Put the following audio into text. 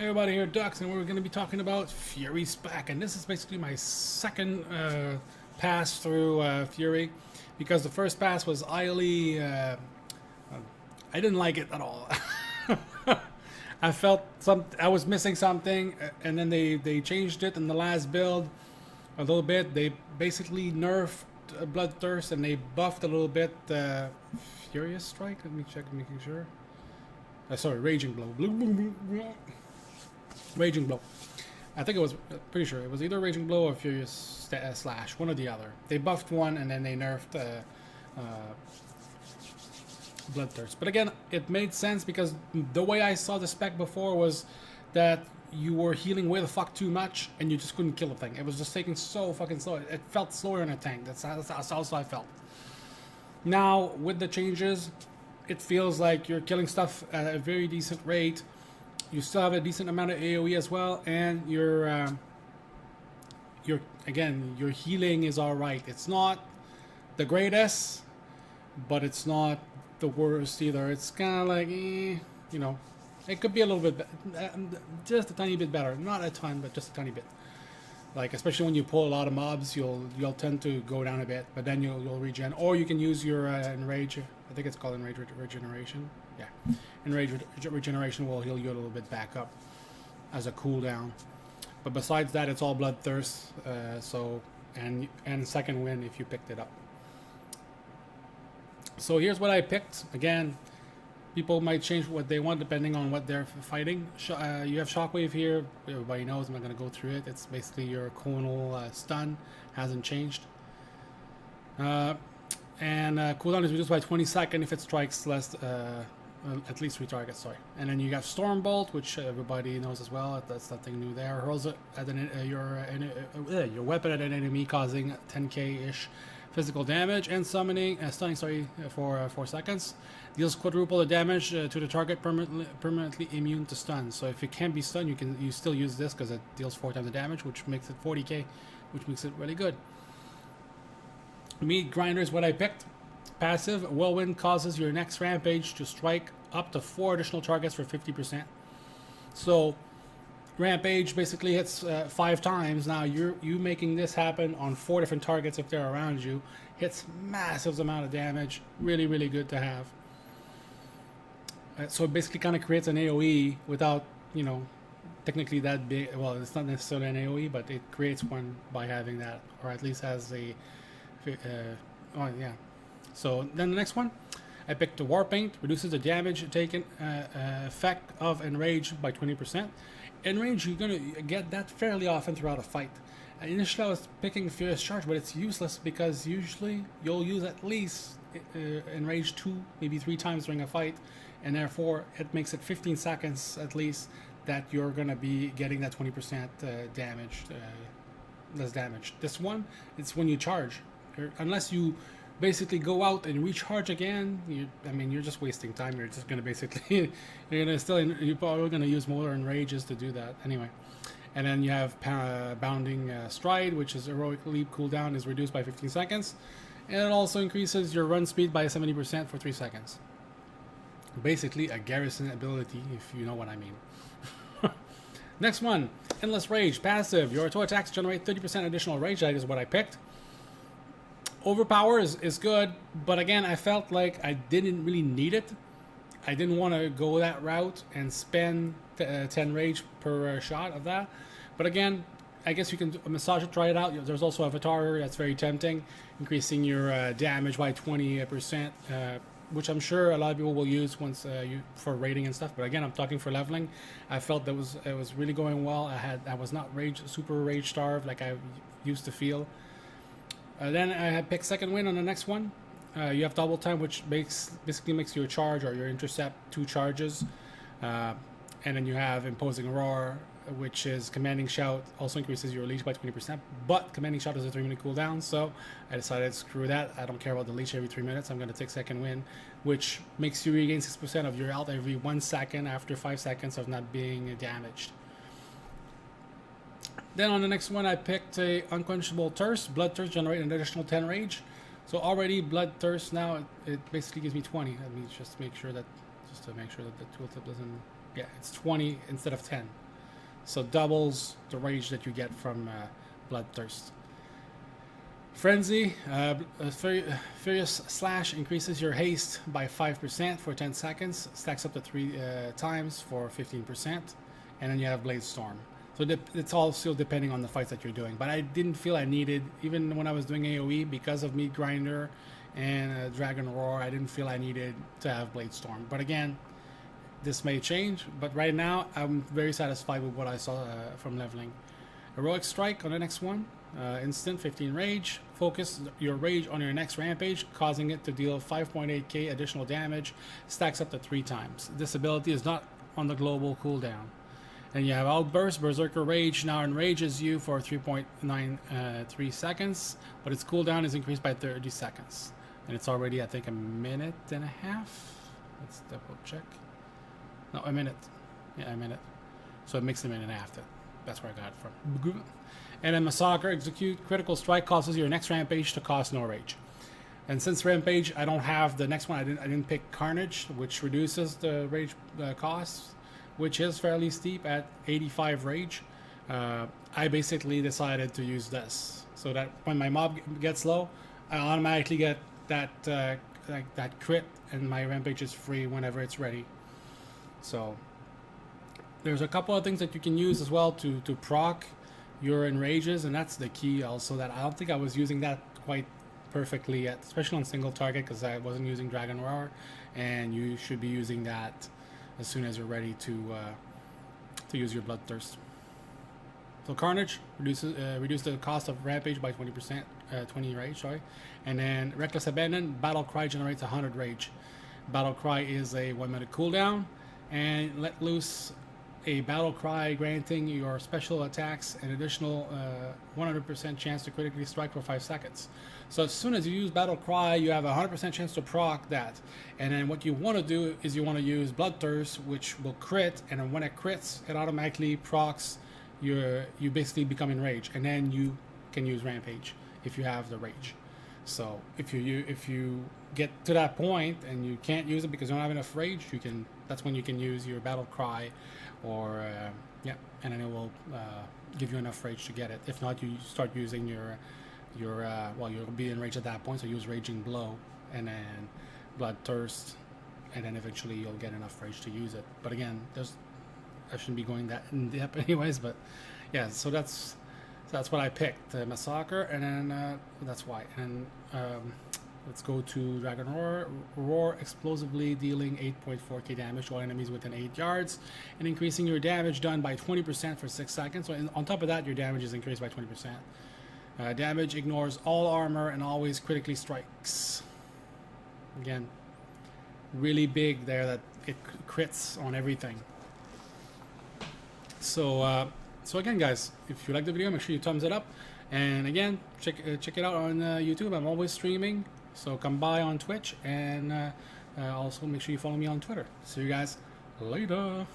Hey everybody, here Ducks, and we're going to be talking about Fury Spec, and this is basically my second pass through Fury, because the first pass was highly, I didn't like it at all. I felt I was missing something, and then they changed it in the last build a little bit. They basically nerfed Bloodthirst, and they buffed a little bit Furious Strike. Let me check, making sure. Sorry, Raging Blow. Raging Blow. I think it was, pretty sure it was either Raging Blow or Furious Slash, one or the other. They buffed one and then they nerfed Bloodthirst. But again, it made sense because the way I saw the spec before was that you were healing way the fuck too much and you just couldn't kill the thing. It was just taking so fucking slow. It felt slower in a tank. That's also I felt. Now, with the changes, it feels like you're killing stuff at a very decent rate. You still have a decent amount of AoE as well, and your healing is all right. It's not the greatest, but it's not the worst either. It's kind of like, you know, it could be a little bit, just a tiny bit better. Not a ton, but just a tiny bit. Like, especially when you pull a lot of mobs, you'll tend to go down a bit, but then you'll regen. Or you can use your Enrage. I think it's called Enrage Regeneration. Yeah, Enrage Regeneration will heal you a little bit back up as a cooldown. But besides that, it's all Bloodthirst. And second win if you picked it up. So here's what I picked. Again, people might change what they want depending on what they're fighting. You have Shockwave here. Everybody knows. I'm not going to go through it. It's basically your conal stun. Hasn't changed. And cooldown is reduced by 20 seconds if it strikes less, at least 3 targets. Sorry. And then you got Stormbolt, which everybody knows as well. That's nothing new there. Hurls it at your weapon at an enemy, causing 10k-ish physical damage, and stunning. For 4 seconds. Deals quadruple the damage to the target, permanently immune to stun. So if it can't be stunned, you still use this because it deals 4 times the damage, which makes it 40k, which makes it really good. Meat Grinder is what I picked. Passive, Whirlwind causes your next Rampage to strike up to 4 additional targets for 50%. So Rampage basically hits 5 times. Now you making this happen on 4 different targets if they're around you. Hits massive amount of damage. Really, really good to have. So it basically kind of creates an AoE without, you know, technically that big. Well, it's not necessarily an AoE, but it creates one by having that, or at least has a. Oh yeah. So then the next one, I picked the War Paint. Reduces the damage taken effect of Enrage by 20%. Enrage, you're gonna get that fairly often throughout a fight. Initially I was picking Furious Charge, but it's useless because usually you'll use at least Enrage 2, maybe 3 times during a fight, and therefore it makes it 15 seconds at least that you're gonna be getting that 20% damage, less damage. This one, it's when you charge. Unless you basically go out and recharge again, you're just wasting time. You're just gonna basically, you're probably gonna use more Enrages to do that anyway. And then you have Bounding Stride, which is Heroic Leap cooldown is reduced by 15 seconds, and it also increases your run speed by 70% for 3 seconds. Basically a garrison ability, if you know what I mean. Next one, Endless Rage, passive. Your auto attacks generate 30% additional rage. That is what I picked. Overpower is good, but again, I felt like I didn't really need it. I didn't want to go that route and spend 10 rage per shot of that. But again, I guess you can massage it, try it out. There's also Avatar that's very tempting, increasing your damage by 20%, which I'm sure a lot of people will use once for raiding and stuff. But again, I'm talking for leveling. I felt it was really going well. I was not super rage starved like I used to feel. Then I had picked second win on the next one. You have double time, which basically makes your charge or your intercept 2 charges. And then you have Imposing Roar, which is Commanding Shout, also increases your leech by 20%. But Commanding Shout is a 3-minute cooldown, so I decided screw that. I don't care about the leech every 3 minutes. I'm going to take second win, which makes you regain 6% of your health every 1 second after 5 seconds of not being damaged. Then on the next one, I picked a Unquenchable Thirst. Bloodthirst generate an additional 10 rage. So already Bloodthirst now it basically gives me 20. Let me just make sure that the tooltip doesn't. Yeah, it's 20 instead of 10. so doubles the rage that you get from Bloodthirst. Frenzy, Furious Slash increases your haste by 5% for 10 seconds, stacks up to 3 times for 15%, and then you have Blade Storm. So it's all still depending on the fights that you're doing. But I didn't feel I needed, even when I was doing AoE, because of Meat Grinder and Dragon Roar, I didn't feel I needed to have Blade Storm. But again, this may change. But right now, I'm very satisfied with what I saw from leveling. Heroic Strike on the next one. Instant 15 rage. Focus your rage on your next rampage, causing it to deal 5.8k additional damage. Stacks up to 3 times. This ability is not on the global cooldown. And you have Outburst. Berserker Rage now enrages you for 3.93 seconds, but its cooldown is increased by 30 seconds. And it's already, I think, a minute and a half. Let's double check. No, a minute. Yeah, a minute. So it makes a minute and a half. That's where I got it from. And then Massacre, execute critical strike, causes your next rampage to cost no rage. And since rampage, I don't have the next one. I didn't pick Carnage, which reduces the rage cost, which is fairly steep at 85 rage. I basically decided to use this so that when my mob gets low, I automatically get that that crit, and my rampage is free whenever it's ready. So there's a couple of things that you can use as well to proc your enrages, and that's the key also, that I don't think I was using that quite perfectly yet, especially on single target, because I wasn't using Dragon Roar, and you should be using that as soon as you're ready to use your Bloodthirst. So Carnage reduce the cost of Rampage by 20%, 20 rage, sorry. And then Reckless Abandon, Battle Cry generates 100 rage. Battle Cry is a 1 minute cooldown, and let loose a Battle Cry, granting your special attacks an additional 100% chance to critically strike for 5 seconds. So as soon as you use Battle Cry, you have a 100% chance to proc that. And then what you want to do is you want to use Bloodthirst, which will crit, and then when it crits, it automatically procs you basically become enraged, and then you can use Rampage if you have the rage. So if you get to that point and you can't use it because you don't have enough rage, that's when you can use your Battle Cry, or yeah, and then it will give you enough rage to get it. If not, you start using your well, you'll be enraged at that point, so use Raging Blow and then Bloodthirst, and then eventually you'll get enough rage to use it. But again, I shouldn't be going that in depth anyways, but yeah, so that's what I picked, Massacre, and then that's why. And let's go to Dragon Roar. Roar, explosively dealing 8.4k damage to all enemies within 8 yards, and increasing your damage done by 20% for 6 seconds. So on top of that, your damage is increased by 20%. Damage ignores all armor and always critically strikes. Again, really big there that it crits on everything. So so again, guys, if you like the video, make sure you thumbs it up, and again, check it out on YouTube. I'm always streaming, so come by on Twitch, and also make sure you follow me on Twitter. See you guys later.